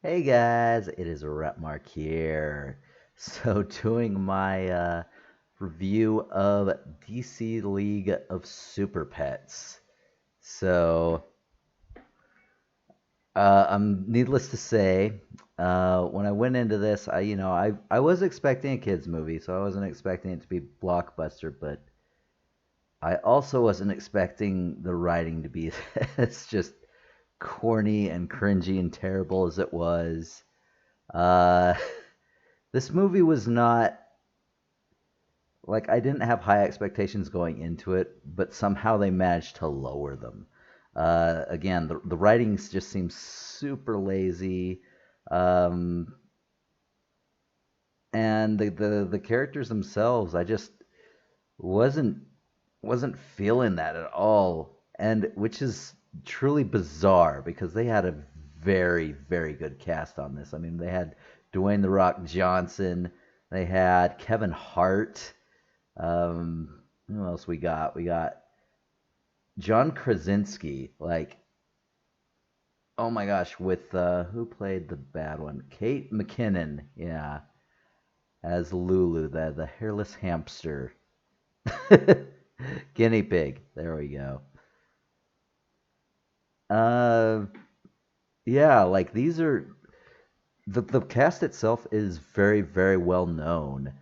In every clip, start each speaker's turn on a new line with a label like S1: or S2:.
S1: Hey guys, it is Rapmark here. So, doing my review of DC League of Super Pets. So, I'm needless to say, when I went into this, I was expecting a kids movie, so I wasn't expecting it to be blockbuster, but I also wasn't expecting the writing to be as just corny and cringy and terrible as it was. Uh, this movie was not like I didn't have high expectations going into it, but somehow they managed to lower them. Again, the writings just seems super lazy, um, and the characters themselves, I just wasn't wasn't feeling that at all, and which is truly bizarre because they had a very good cast on this. I mean, they had Dwayne the Rock Johnson, they had Kevin Hart. Who else we got? We got John Krasinski. Like, oh my gosh, with who played the bad one? Kate McKinnon. Yeah, as Lulu, the hairless hamster, guinea pig. There we go. Uh, yeah, like these are the cast itself is very well known,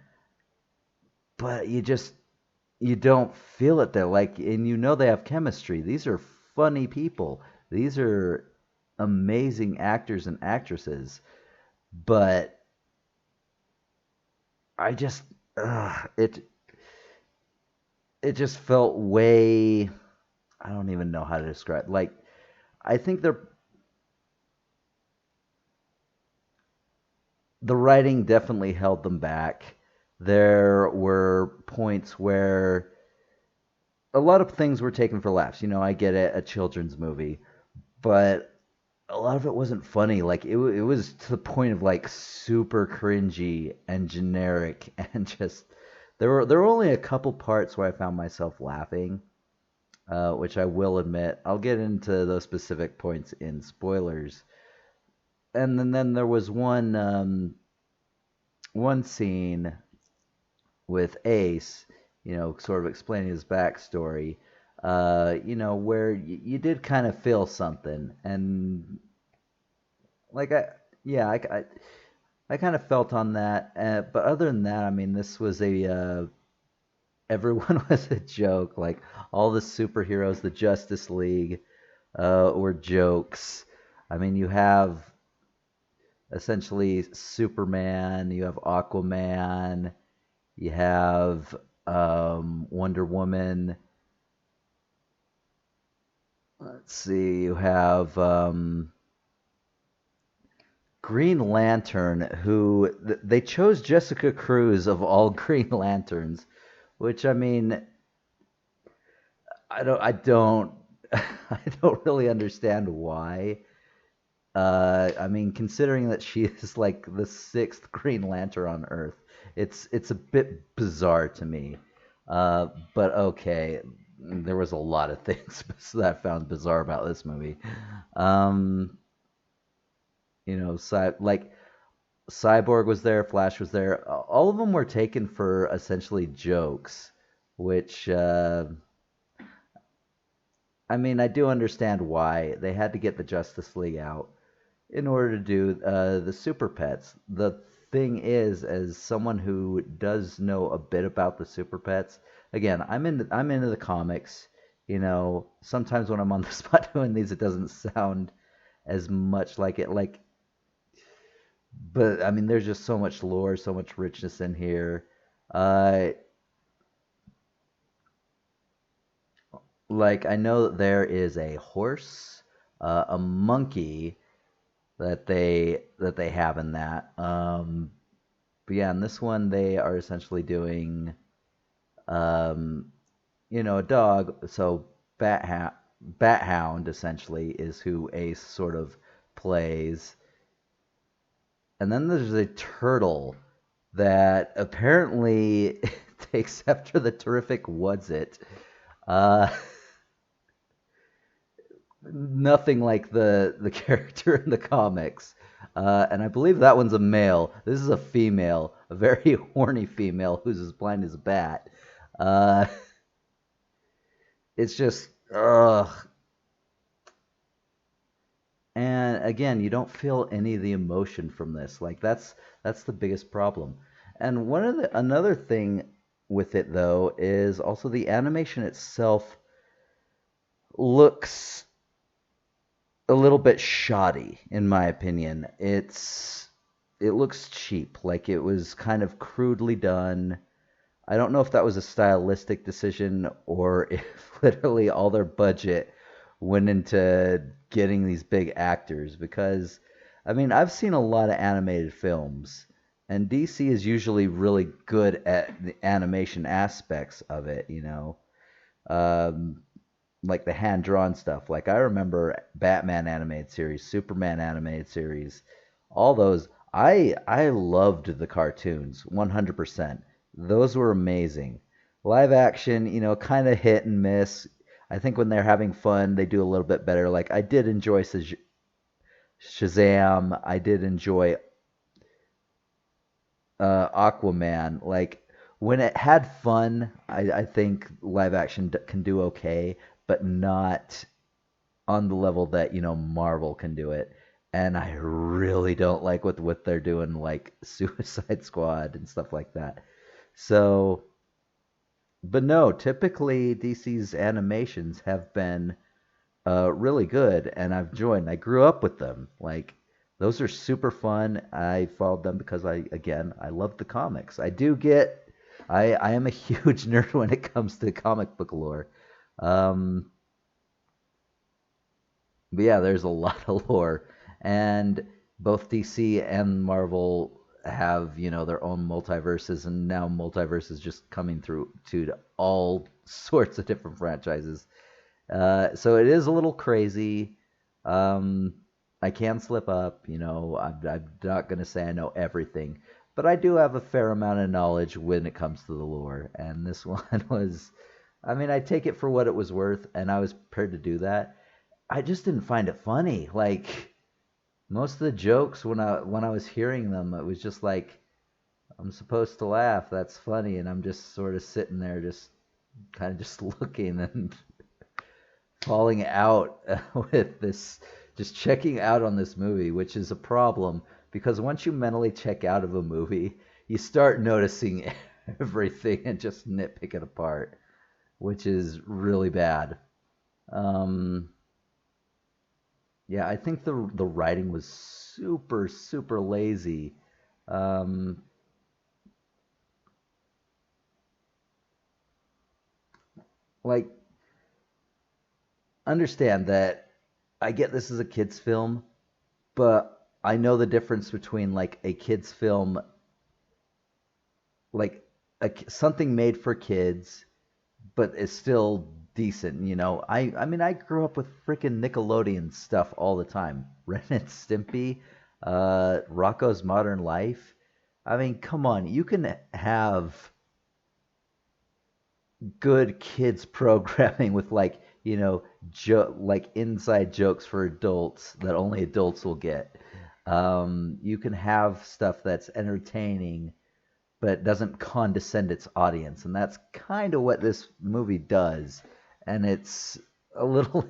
S1: but you don't feel it there. Like, and they have chemistry. These are funny people. These are amazing actors and actresses. But I just, it just felt way. I don't even know how to describe. Like, I think the writing definitely held them back. There were points where a lot of things were taken for laughs. I get it, a children's movie, but a lot of it wasn't funny. Like it was to the point of like super cringy and generic, and just there were only a couple parts where I found myself laughing, which I will admit. I'll get into those specific points in spoilers. And then there was one scene with Ace, sort of explaining his backstory, where you did kind of feel something, and like yeah, I kind of felt on that. But other than that, I mean, this was everyone was a joke. Like all the superheroes, the Justice League, were jokes. I mean, you have essentially Superman, you have Aquaman, you have Wonder Woman. Let's see, you have Green Lantern, who they chose Jessica Cruz of all Green Lanterns, which I mean, I don't, I don't really understand why. I mean, considering that she is like the sixth Green Lantern on Earth, it's a bit bizarre to me. But okay, there was a lot of things that I found bizarre about this movie. Um, like Cyborg was there, Flash was there. All of them were taken for essentially jokes, which I mean, I do understand why they had to get the Justice League out in order to do the Super Pets. The thing is, as someone who does know a bit about the Super Pets, again, I'm into the comics. Sometimes when I'm on the spot doing these, it doesn't sound as much like it. Like, but I mean, there's just so much lore, so much richness in here. Uh, like I know that there is a horse, a monkey that they have in that. But yeah, in this one they are essentially doing, um, a dog. So Bat Hound essentially is who Ace sort of plays, and then there's a turtle that apparently takes after the terrific What's-It. Uh, Nothing like the character in the comics. And I believe that one's a male. This is a female, a very horny female who's as blind as a bat. Uh, it's just, ugh. And again, you don't feel any of the emotion from this. Like that's the biggest problem. And another thing with it though is also the animation itself looks a little bit shoddy in my opinion. It looks cheap, like it was kind of crudely done. I don't know if that was a stylistic decision or if literally all their budget went into getting these big actors because I mean, I've seen a lot of animated films and DC is usually really good at the animation aspects of it, you know. Um, like the hand drawn stuff. Like I remember Batman animated series, Superman animated series, all those. I loved the cartoons 100%. Those were amazing. Live action, you know, kind of hit and miss. I think when they're having fun, they do a little bit better. Like I did enjoy Shazam. I did enjoy Aquaman. Like when it had fun, I think live action can do okay, but not on the level that Marvel can do it. And I really don't like what they're doing, like Suicide Squad and stuff like that. So, but no, typically DC's animations have been really good, and I've joined. I grew up with them. Like those are super fun. I followed them because I love the comics. I am a huge nerd when it comes to comic book lore. Um, But yeah, there's a lot of lore, and both DC and Marvel have their own multiverses, and now multiverses just coming through to all sorts of different franchises. So it is a little crazy. Um, I can slip up, I'm not gonna say I know everything, but I do have a fair amount of knowledge when it comes to the lore, and this one was. I mean, I take it for what it was worth, and I was prepared to do that. I just didn't find it funny. Like most of the jokes when I was hearing them, it was just like I'm supposed to laugh. That's funny, and I'm just sort of sitting there, just kind of just looking and falling out with this, just checking out on this movie, which is a problem because once you mentally check out of a movie, you start noticing everything and just nitpick it apart, which is really bad. Um, Yeah, I think the writing was super lazy. Um, like understand that I get this is a kids film, but I know the difference between like a kids film, like something made for kids, but it's still decent. I mean I grew up with freaking Nickelodeon stuff all the time. Ren and Stimpy, Rocco's Modern Life. I mean, come on, you can have good kids programming with like like inside jokes for adults that only adults will get. You can have stuff that's entertaining but doesn't condescend its audience, and that's kind of what this movie does. And it's a little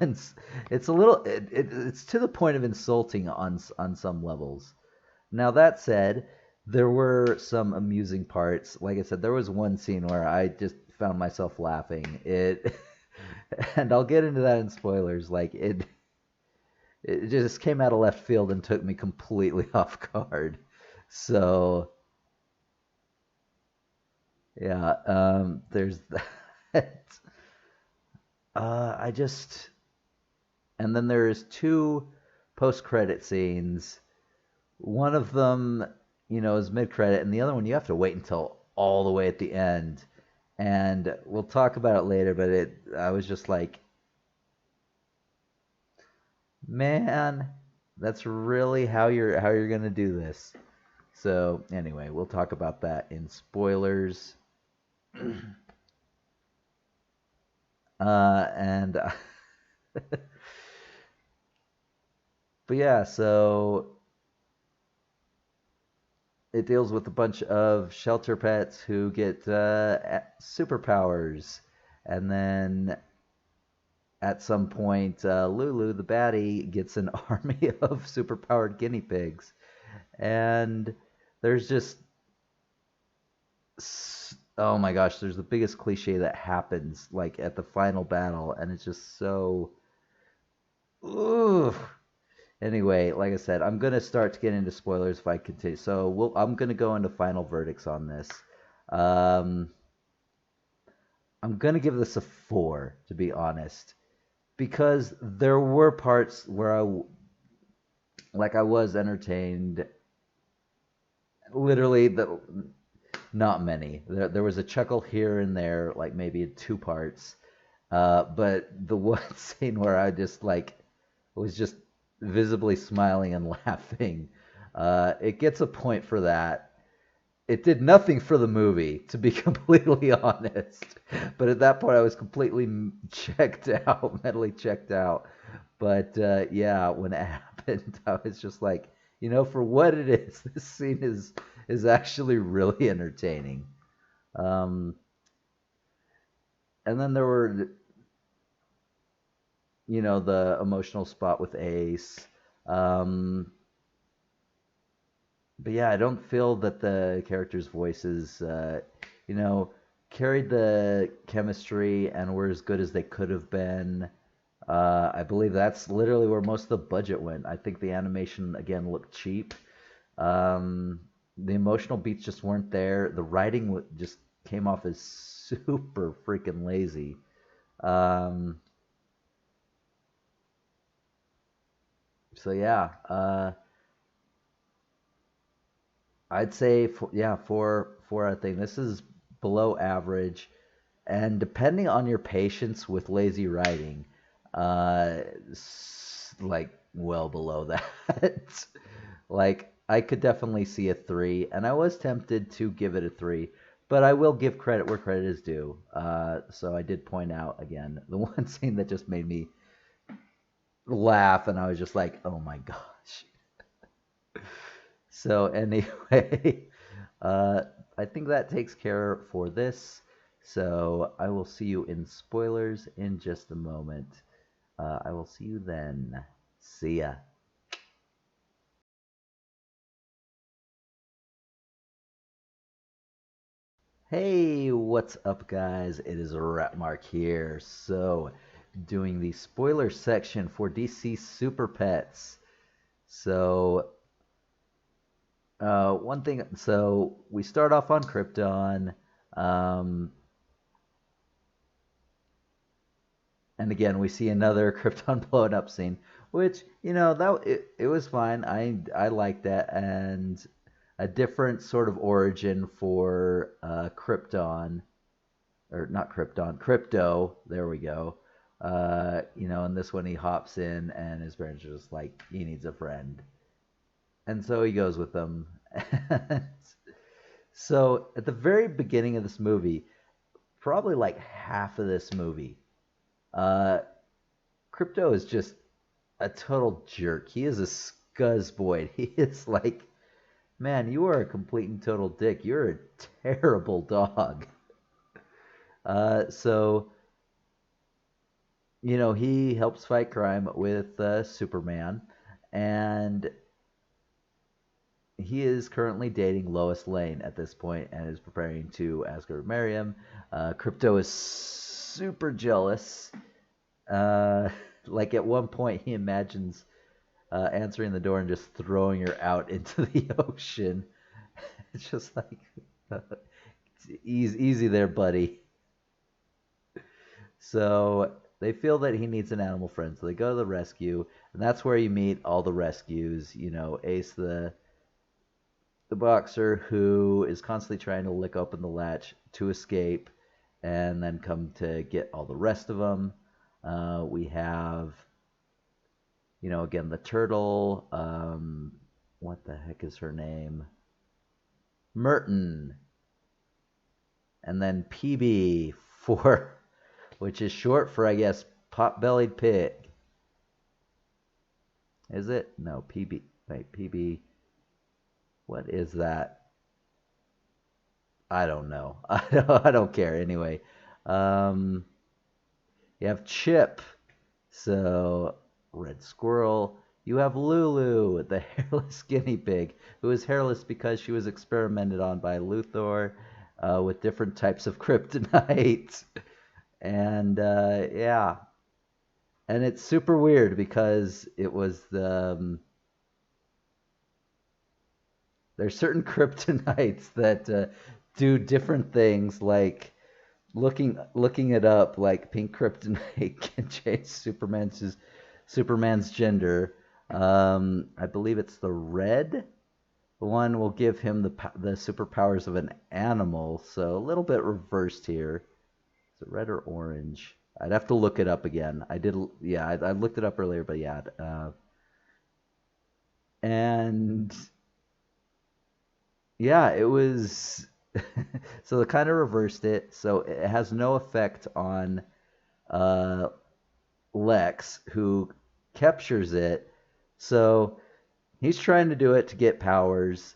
S1: it's a little it's to the point of insulting on some levels. Now that said, there were some amusing parts. Like I said, there was one scene where I just found myself laughing. It and I'll get into that in spoilers. Like it just came out of left field and took me completely off guard. So, yeah, there's that. I just and then there's two post-credit scenes. One of them, is mid-credit, and the other one you have to wait until all the way at the end. And we'll talk about it later, but I was just like, man, that's really how you're gonna do this. So anyway, we'll talk about that in spoilers. And but yeah, so it deals with a bunch of shelter pets who get superpowers, and then at some point, Lulu, the baddie, gets an army of superpowered guinea pigs, and there's just oh my gosh, there's the biggest cliche that happens like at the final battle, and it's just so. Ooh. Anyway, like I said, I'm gonna start to get into spoilers if I continue. So I'm gonna go into final verdicts on this. Um, I'm gonna give this a 4, to be honest, because there were parts where I was entertained. Literally, not many. There was a chuckle here and there, like maybe in 2 parts. But the one scene where I just like was just visibly smiling and laughing, it gets a point for that. It did nothing for the movie, to be completely honest. But at that point, I was completely checked out, mentally checked out. But yeah, when it happened, I was just like, for what it is, this scene is actually really entertaining. Um, and then there were, the emotional spot with Ace. Um, but yeah, I don't feel that the characters' voices, you know, carried the chemistry and were as good as they could have been. I believe that's literally where most of the budget went. I think the animation again looked cheap. Um, the emotional beats just weren't there. The writing just came off as super freaking lazy. Um, so yeah, I'd say yeah, four. I think this is below average, and depending on your patience with lazy writing, like well below that. Like I could definitely see a 3, and I was tempted to give it a 3, but I will give credit where credit is due. So I did point out again the one scene that just made me laugh, and I was just like, "Oh my gosh!" So anyway, uh, I think that takes care for this. So I will see you in spoilers in just a moment. I will see you then. See ya. Hey, what's up, guys? It is Rapmark here. So, doing the spoiler section for DC Super Pets. So, one thing. So we start off on Krypton. Um, And again, we see another Krypton blowing up scene, which it was fine. I liked that, and a different sort of origin for Krypton, or not Krypton, Crypto. There we go. And this one he hops in, and his parents are just like, he needs a friend, and so he goes with them. So at the very beginning of this movie, probably like half of this movie, uh, Crypto is just a total jerk. He is a scuzzboy. He is like, man, you are a complete and total dick. You're a terrible dog. So, he helps fight crime with Superman, and he is currently dating Lois Lane at this point and is preparing to ask her to marry him. Crypto is super jealous. Like at one point, he imagines answering the door and just throwing her out into the ocean. It's just like, easy there, buddy. So they feel that he needs an animal friend, so they go to the rescue, and that's where you meet all the rescues. Ace the boxer who is constantly trying to lick open the latch to escape, and then come to get all the rest of them. We have again, the turtle. What the heck is her name? Merton. And then PB for, which is short for, I guess, pot-bellied pig. Is it? No, PB. Wait, PB. What is that? I don't know. I don't care anyway. Um, you have Chip, so Red Squirrel. You have Lulu, the hairless guinea pig, who is hairless because she was experimented on by Luthor with different types of kryptonite. And yeah, and it's super weird because it was there's certain kryptonites that do different things, like looking it up, like pink kryptonite can change Superman's gender. I believe it's the red one will give him the superpowers of an animal, so a little bit reversed here. Is it red or orange? I'd have to look it up again. I did, yeah, I looked it up earlier, but yeah. And yeah, it was. So they kind of reversed it. So it has no effect on uh, Lex, who captures it. So he's trying to do it to get powers.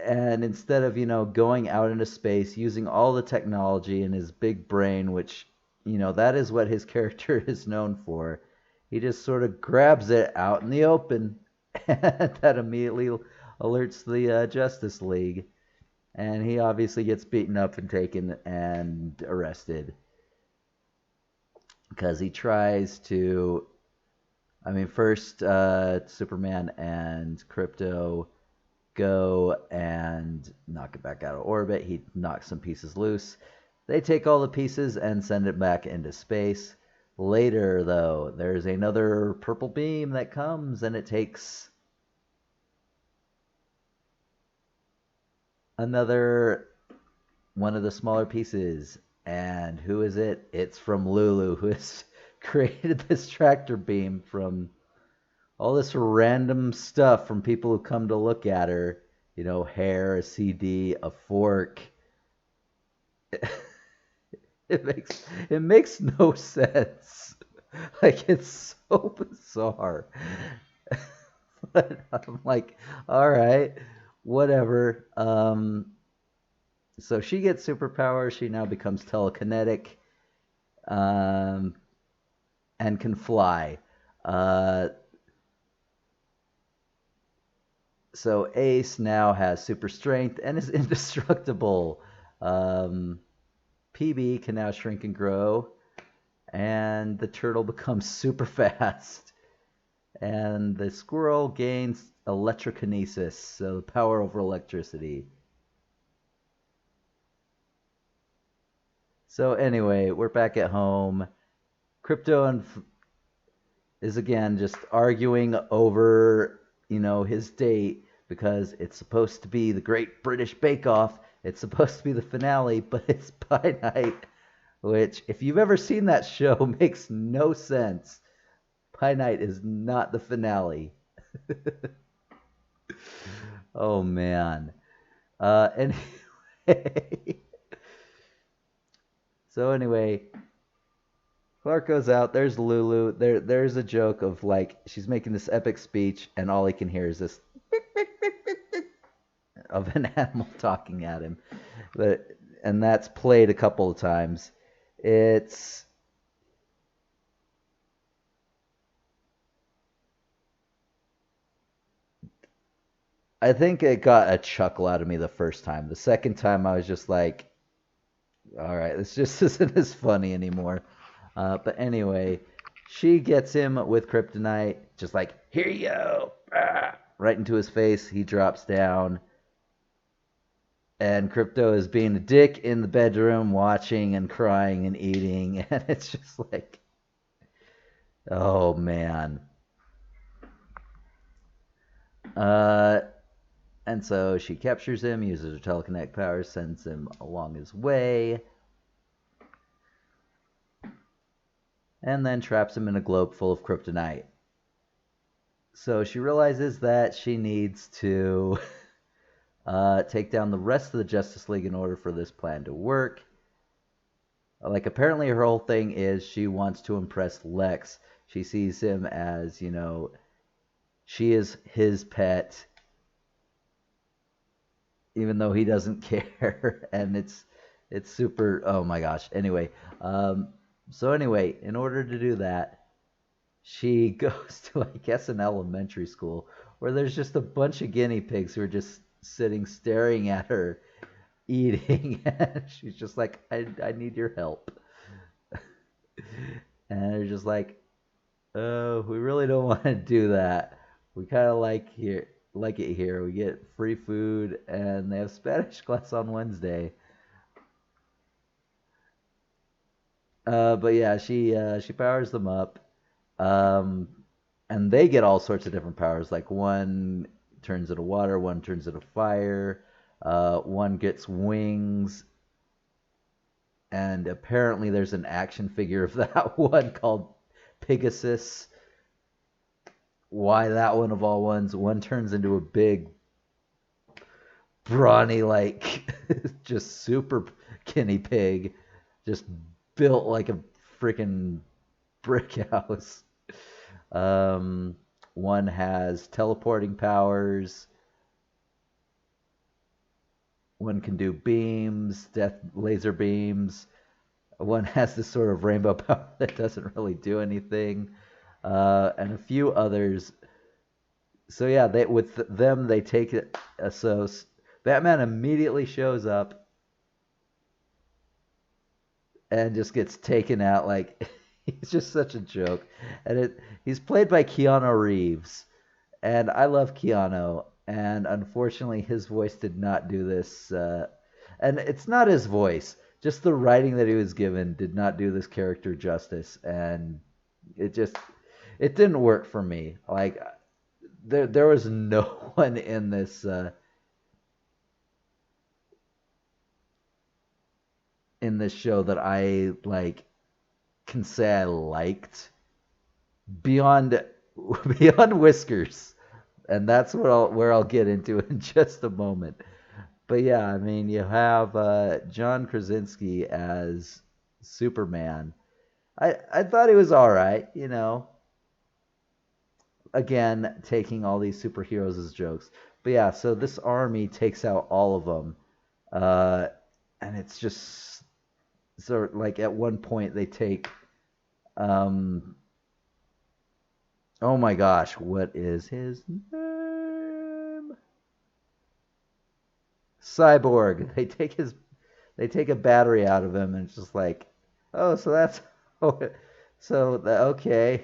S1: And instead of, going out into space, using all the technology in his big brain, which, that is what his character is known for, he just sort of grabs it out in the open. And that immediately alerts the Justice League. And he obviously gets beaten up and taken and arrested because he tries to. I mean, first Superman and Crypto go and knock it back out of orbit. He knocks some pieces loose. They take all the pieces and send it back into space. Later, though, there's another purple beam that comes and it takes another one of the smaller pieces. And who is it? It's from Lulu, who has created this tractor beam from all this random stuff from people who come to look at her. Hair, a CD, a fork. It makes no sense. Like, it's so bizarre. But I'm like, all right, whatever. So she gets superpowers. She now becomes telekinetic, um, and can fly. Uh, so Ace now has super strength and is indestructible. Um, PB can now shrink and grow, and the turtle becomes super fast. And the squirrel gains electrokinesis, so the power over electricity. So anyway, we're back at home. Crypto is again just arguing over, his date because it's supposed to be the Great British Bake Off. It's supposed to be the finale, but it's by night, which, if you've ever seen that show, makes no sense. Pie Night is not the finale. Oh man. Anyway, so anyway, Clark goes out. There's Lulu. There's a joke of, like, she's making this epic speech, and all he can hear is this of an animal talking at him. And that's played a couple of times. It's I think it got a chuckle out of me the first time. The second time, I was just like, all right, this just isn't as funny anymore. But anyway, she gets him with kryptonite, just like, here you go, right into his face. He drops down. And Crypto is being a dick in the bedroom, watching and crying and eating. And it's just like, oh man. And so she captures him, uses her telekinetic powers, sends him along his way, and then traps him in a globe full of kryptonite. So she realizes that she needs to take down the rest of the Justice League in order for this plan to work. Like, apparently her whole thing is she wants to impress Lex. She sees him as, she is his pet. even though he doesn't care, and it's super. Oh my gosh. Anyway, um, so anyway, in order to do that, she goes to, I guess, an elementary school where there's just a bunch of guinea pigs who are just sitting staring at her eating. And she's just like, I need your help. And they're just like, oh, we really don't want to do that. We kind of like it here. We get free food, and they have Spanish class on Wednesday. But yeah, she powers them up, um, and they get all sorts of different powers. Like one turns into water, one turns into fire, one gets wings, and apparently there's an action figure of that one called Pegasus. Why that one of all ones? One turns into a big, brawny, like just super guinea pig, just built like a freaking brick house. Um, One has teleporting powers. One can do beams, death laser beams. One has this sort of rainbow power that doesn't really do anything, and a few others. So yeah, with them they take it. Batman immediately shows up and just gets taken out. Like he's just such a joke, and he's played by Keanu Reeves, and I love Keanu, and unfortunately his voice did not do this. And it's not his voice, just the writing that he was given did not do this character justice, and it just it didn't work for me. Like there was no one in this show that I like can say I liked beyond beyond Whiskers, and that's where I'll get into in just a moment. But yeah, I mean, you have John Krasinski as Superman. I thought he was all right, you know. Again, taking all these superheroes as jokes. But yeah, so this army takes out all of them, uh, and it's just sort of like at one point they take um, oh my gosh, what is his name? Cyborg. They take a battery out of him, and it's just like, oh, so that's oh, okay,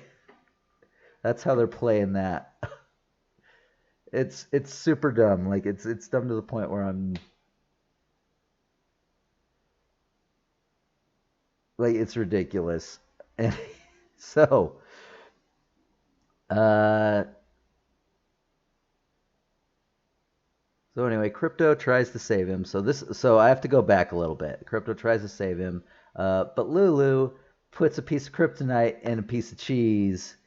S1: that's how they're playing that. It's super dumb. Like it's dumb to the point where I'm like it's ridiculous. And so uh so anyway, Crypto tries to save him. So I have to go back a little bit. Crypto tries to save him, but Lulu puts a piece of kryptonite in a piece of cheese,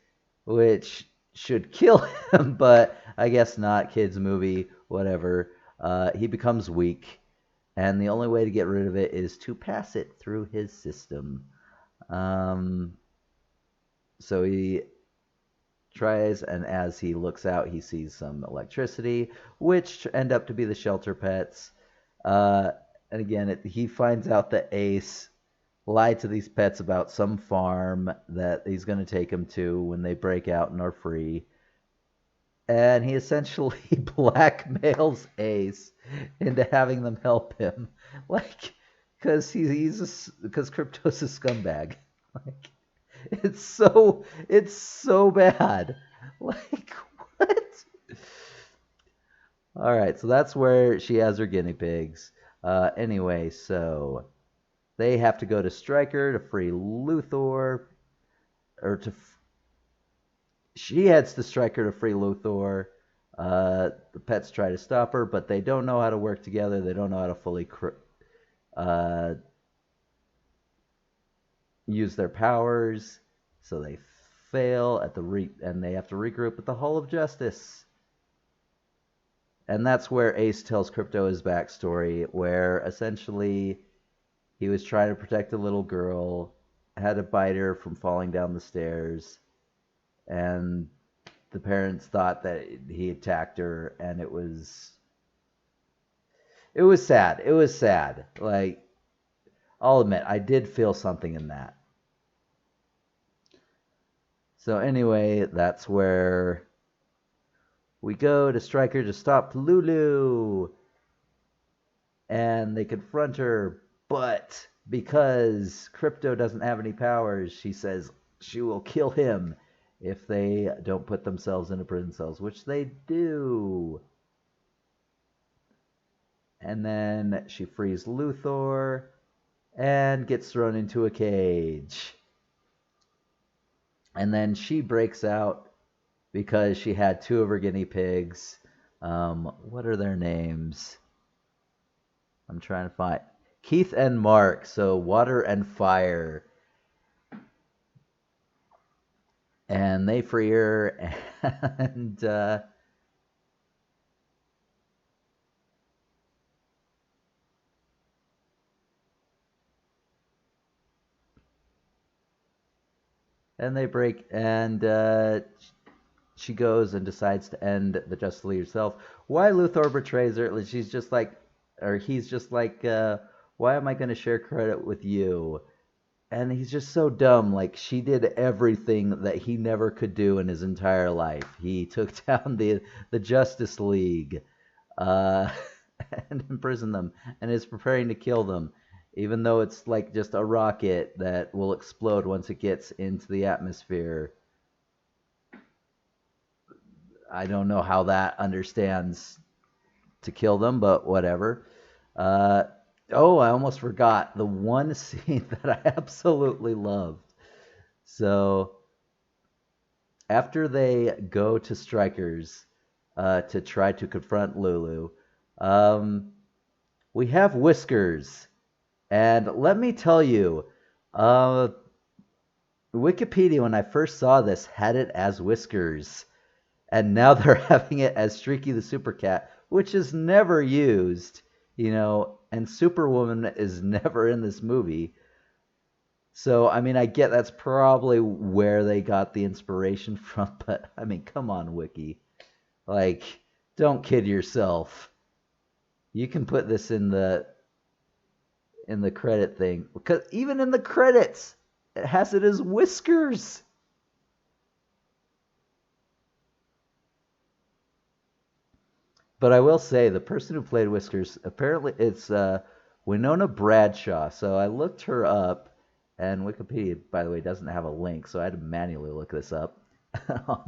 S1: which should kill him, but I guess not. Kids movie, whatever. He becomes weak, and the only way to get rid of it is to pass it through his system. Um, so he tries, and as he looks out, he sees some electricity, which end up to be the shelter pets. Uh, and again, he finds out that Ace lied to these pets about some farm that he's going to take them to when they break out and are free. And he essentially blackmails Ace into having them help him, like, because Crypto's a scumbag. Like, it's so bad. Like what? All right, so that's where she has her guinea pigs. Anyway, so they have to go to Stryker to free Luthor, or she heads to Stryker to free Luthor. The pets try to stop her, but they don't know how to work together. They don't know how to fully uh, use their powers, so they fail at and they have to regroup at the Hall of Justice. And that's where Ace tells Crypto his backstory, where essentially he was trying to protect a little girl, had to bite her from falling down the stairs, and the parents thought that he attacked her, and it was It was sad. It was sad. Like, I'll admit, I did feel something in that. So anyway, that's where we go to Stryker to stop Lulu, and they confront her, but because Crypto doesn't have any powers, she says she will kill him if they don't put themselves into prison cells, which they do. And then she frees Luthor and gets thrown into a cage. And then she breaks out because she had two of her guinea pigs. What are their names? I'm trying to find Keith and Mark. So water and fire, and they free her, and they break, and she goes and decides to end the Justice League herself. Why Luthor betrays her? She's just like, or he's just like, why am I going to share credit with you? And he's just so dumb. Like, she did everything that he never could do in his entire life. He took down the Justice League, uh, and imprisoned them, and is preparing to kill them, even though it's like just a rocket that will explode once it gets into the atmosphere. I don't know how that understands to kill them, but whatever. Uh, oh, I almost forgot the one scene that I absolutely loved. So after they go to Strikers to try to confront Lulu, um, we have Whiskers. And let me tell you, uh, Wikipedia, when I first saw this, had it as Whiskers. And now they're having it as Streaky the Super Cat, which is never used, and Superwoman is never in this movie. So, I mean, I get that's probably where they got the inspiration from, but I mean, come on, Wiki. Like, don't kid yourself. You can put this in the credit thing, because even in the credits, it has it as Whiskers. But I will say, the person who played Whiskers, apparently it's Winona Bradshaw. So I looked her up, and Wikipedia, by the way, doesn't have a link, so I had to manually look this up on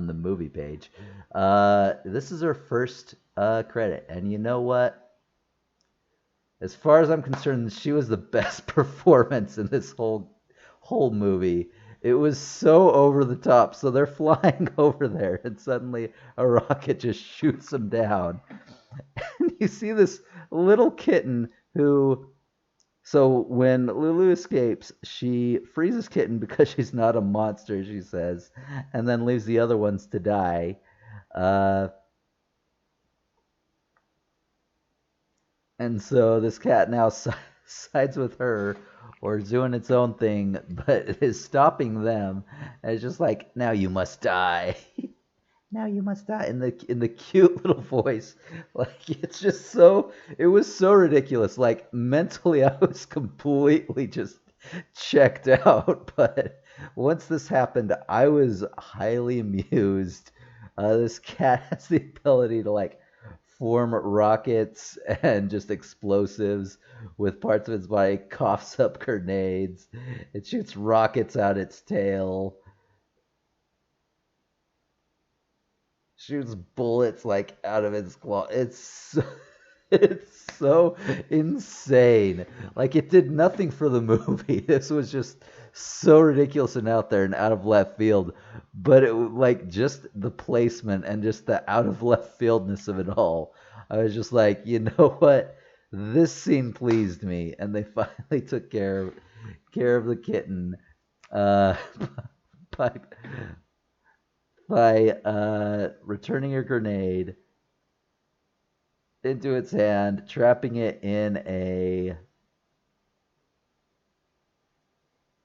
S1: the movie page. This is her first credit, and you know what? As far as I'm concerned, she was the best performance in this whole movie. It was so over the top. So they're flying over there, and suddenly a rocket just shoots them down. And you see this little kitten who. So when Lulu escapes, she freezes Kitten because she's not a monster, she says, and then leaves the other ones to die. Uh, And so this cat now sides with her, or is doing its own thing, but is stopping them. And it's just like, now you must die. Now you must die in the cute little voice. Like, it's just so, it was so ridiculous. Like, mentally I was completely just checked out. But once this happened, I was highly amused. This cat has the ability to, like, form rockets and just explosives with parts of its body, coughs up grenades, it shoots rockets out its tail, shoots bullets like out of its claw. It's so insane. Like, it did nothing for the movie. This was just so ridiculous and out there and out of left field. But it like just the placement and just the out of left fieldness of it all. I was just like, you know what? This scene pleased me, and they finally took care of the kitten uh, by returning a grenade into its hand, trapping it in a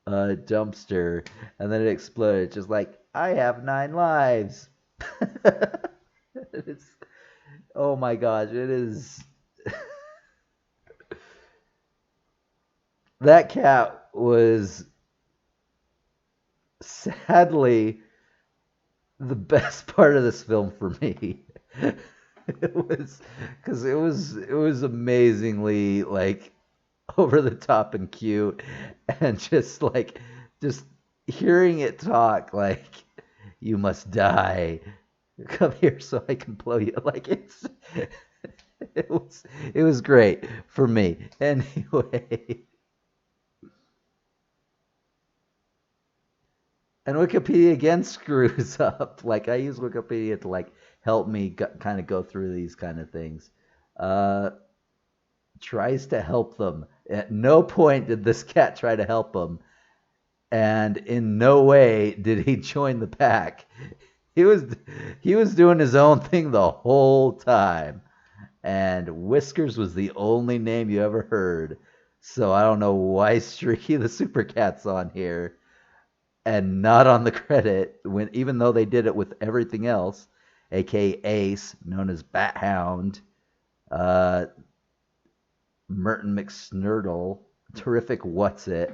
S1: dumpster, and then it exploded. It's just like, I have 9 lives. It's, oh my gosh, it is. that cat was sadly the best part of this film for me. It was because it was amazingly like over the top and cute, and just hearing it talk like you must die, come here so I can blow you, like it was great for me anyway. And Wikipedia again screws up. Like I use Wikipedia to like help me kind of go through these kind of things. Uh, Tries to help them. At no point did this cat try to help him, and in no way did he join the pack. He was he was doing his own thing the whole time. And Whiskers was the only name you ever heard. So I don't know why Streaky the Super Cat's on here and not on the credit when even though they did it with everything else, aka Ace, known as Bat Hound, uh, Merton McSnurdle, terrific What's It.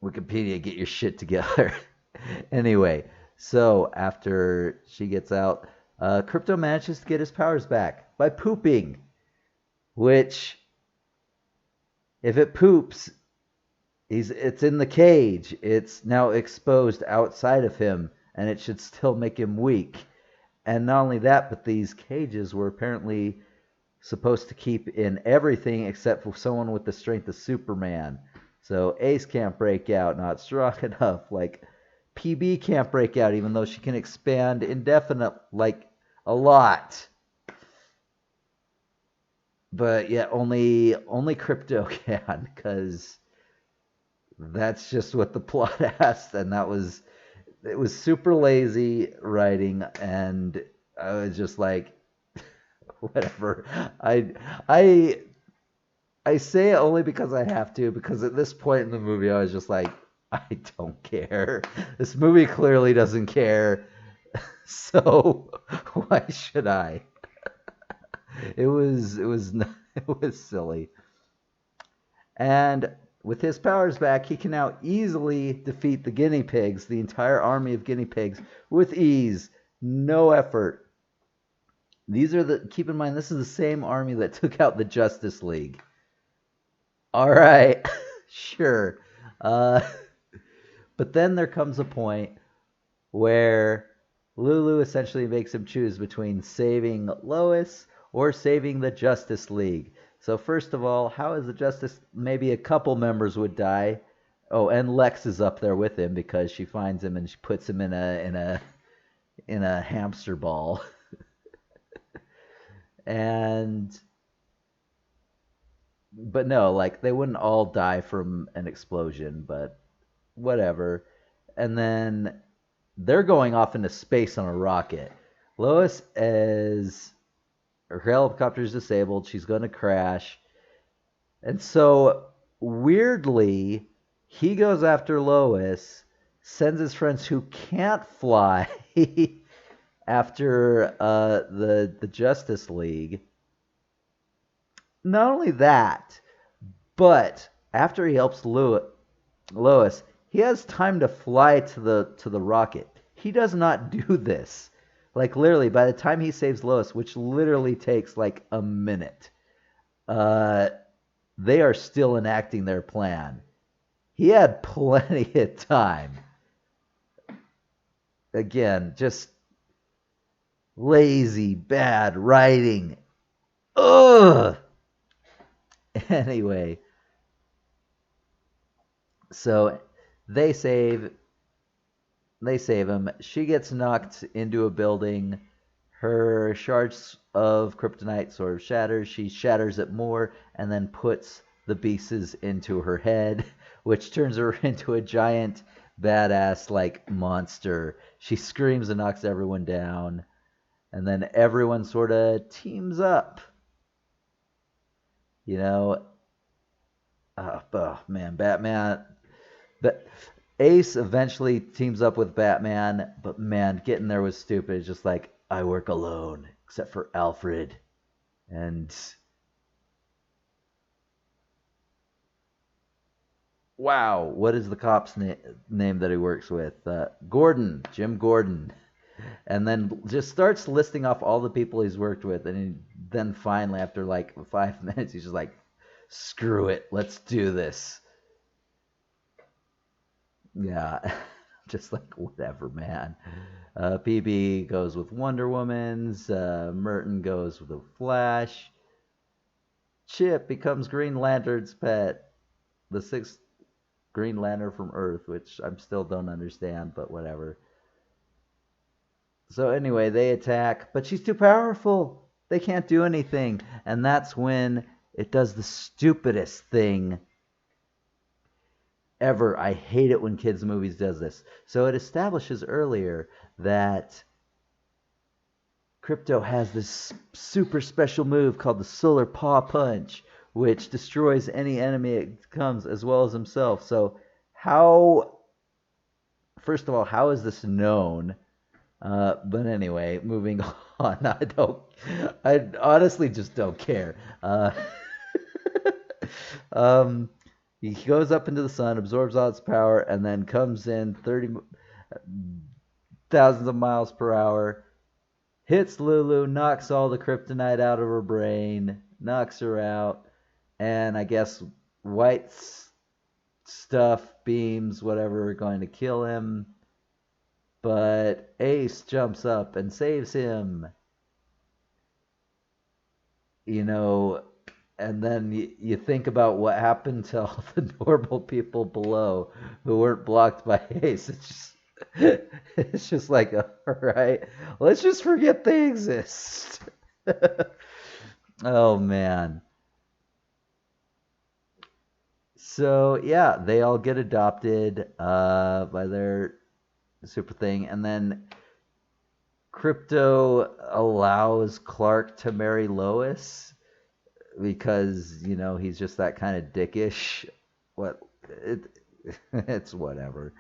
S1: Wikipedia, get your shit together. Anyway, so after she gets out, Crypto manages to get his powers back by pooping, which, if it poops, it's in the cage. It's now exposed outside of him, and it should still make him weak. And not only that, but these cages were apparently supposed to keep in everything except for someone with the strength of Superman. So Ace can't break out, not strong enough. Like PB can't break out, even though she can expand indefinite, like a lot. But yeah, only Crypto can, because that's just what the plot asked, and it was super lazy writing, and I was just like, whatever. I I I say it only because I have to, because at this point in the movie, I was just like, I don't care. This movie clearly doesn't care, so why should I? It was silly. And with his powers back, he can now easily defeat the guinea pigs, the entire army of guinea pigs, with ease, no effort. These are the keep in mind this is the same army that took out the Justice League. All right, sure. Uh, but then there comes a point where Lulu essentially makes him choose between saving Lois or saving the Justice League. So first of all, how is the Justice? Maybe a couple members would die. Oh, and Lex is up there with him because she finds him and she puts him in a hamster ball. And but no, like they wouldn't all die from an explosion, but whatever. And then they're going off into space on a rocket. Lois is her helicopter is disabled. She's going to crash. And so weirdly, he goes after Lois, sends his friends who can't fly after the Justice League. Not only that, but after he helps Lois, he has time to fly to the rocket. He does not do this. Like literally, by the time he saves Lois, which literally takes like a minute, uh, they are still enacting their plan. He had plenty of time. Again, just lazy, bad writing. Ugh. Anyway, so they save they save him. She gets knocked into a building. Her shards of kryptonite sort of shatters. She shatters it more and then puts the pieces into her head, which turns her into a giant badass like monster. She screams and knocks everyone down, and then everyone sort of teams up. You know, oh man, Batman. But Ace eventually teams up with Batman, but man, getting there was stupid. It's just like I work alone, except for Alfred. And wow, what is the cop's name that he works with? Gordon, Jim Gordon. And then just starts listing off all the people he's worked with. And then finally, after like 5 minutes, he's just like, screw it, let's do this. Yeah, just like, whatever, man. PB goes with Wonder Woman's. Merton goes with the Flash. Chip becomes Green Lantern's pet. The sixth Green Lantern from Earth, which I still don't understand, but whatever. So anyway, they attack, but she's too powerful. They can't do anything. And that's when it does the stupidest thing ever. I hate it when kids' movies does this. So it establishes earlier that Crypto has this super special move called the Solar Paw Punch, which destroys any enemy it comes as well as himself. So how, first of all, how is this known? But anyway, moving on. I honestly just don't care. Um, he goes up into the sun, absorbs all its power, and then comes in 30 thousands of miles per hour, hits Lulu, knocks all the kryptonite out of her brain, knocks her out, and I guess white stuff, beams, whatever, are going to kill him. But Ace jumps up and saves him. You know, and then you think about what happened to all the normal people below who weren't blocked by Ace. It's just like, all right, let's just forget they exist. Oh man. So yeah, they all get adopted by their super thing, and then Crypto allows Clark to marry Lois because he's just that kind of dickish. What it, it's whatever.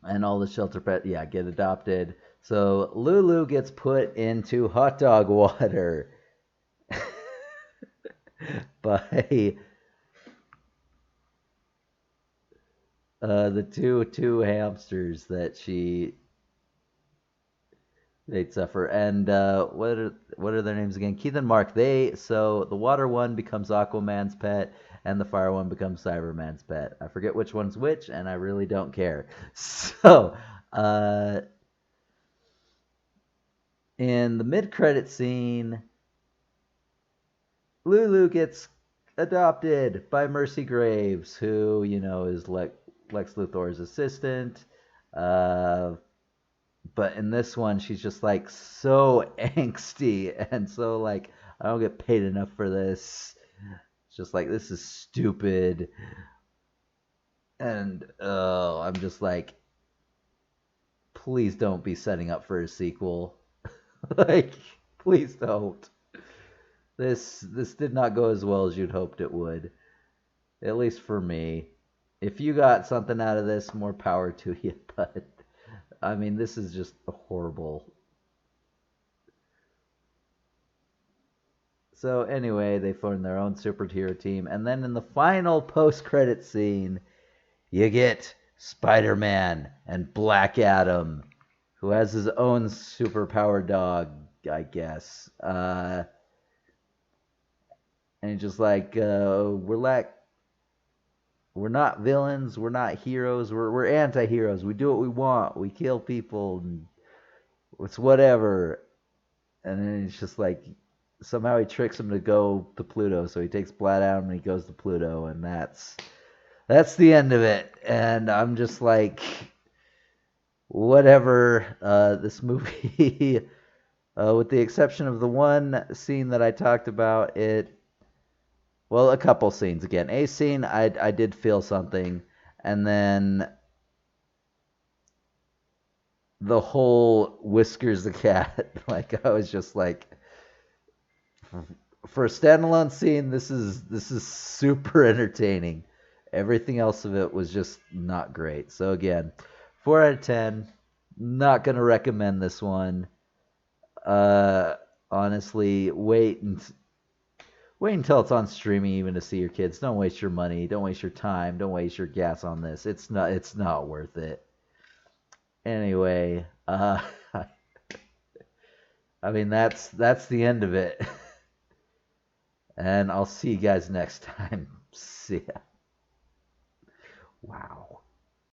S1: And all the shelter pet, yeah, get adopted. So Lulu gets put into hot dog water by the two hamsters that they'd suffer. And what are their names again? Keith and Mark. So the water one becomes Aquaman's pet, and the fire one becomes Cyberman's pet. I forget which one's which, and I really don't care. So in the mid-credit scene, Lulu gets adopted by Mercy Graves, who is Lex Luthor's assistant. But in this one, she's just like so angsty and so like, I don't get paid enough for this. It's just like, this is stupid. And I'm just like, please don't be setting up for a sequel. Like, please don't. This did not go as well as you'd hoped it would. At least for me. If you got something out of this, more power to you, but I mean, this is just horrible. So anyway, they form their own superhero team, and then in the final post-credit scene, you get Spider-Man and Black Adam, who has his own superpower dog, I guess. And he's just like, we're not villains, we're not heroes, we're anti-heroes. We do what we want, we kill people, and it's whatever. And then it's just like, somehow he tricks him to go to Pluto, so he takes Black Adam and he goes to Pluto, and that's the end of it. And I'm just like, whatever. This movie, with the exception of the one scene that I talked about, well, a couple scenes again. A scene, I did feel something, and then the whole Whiskers the cat, like, I was just like, for a standalone scene, this is super entertaining. Everything else of it was just not great. So again, 4 out of 10. Not gonna recommend this one. honestly, wait until it's on streaming even to see your kids. Don't waste your money. Don't waste your time. Don't waste your gas on this. It's not worth it. Anyway, I mean that's the end of it. And I'll see you guys next time. See ya. Wow.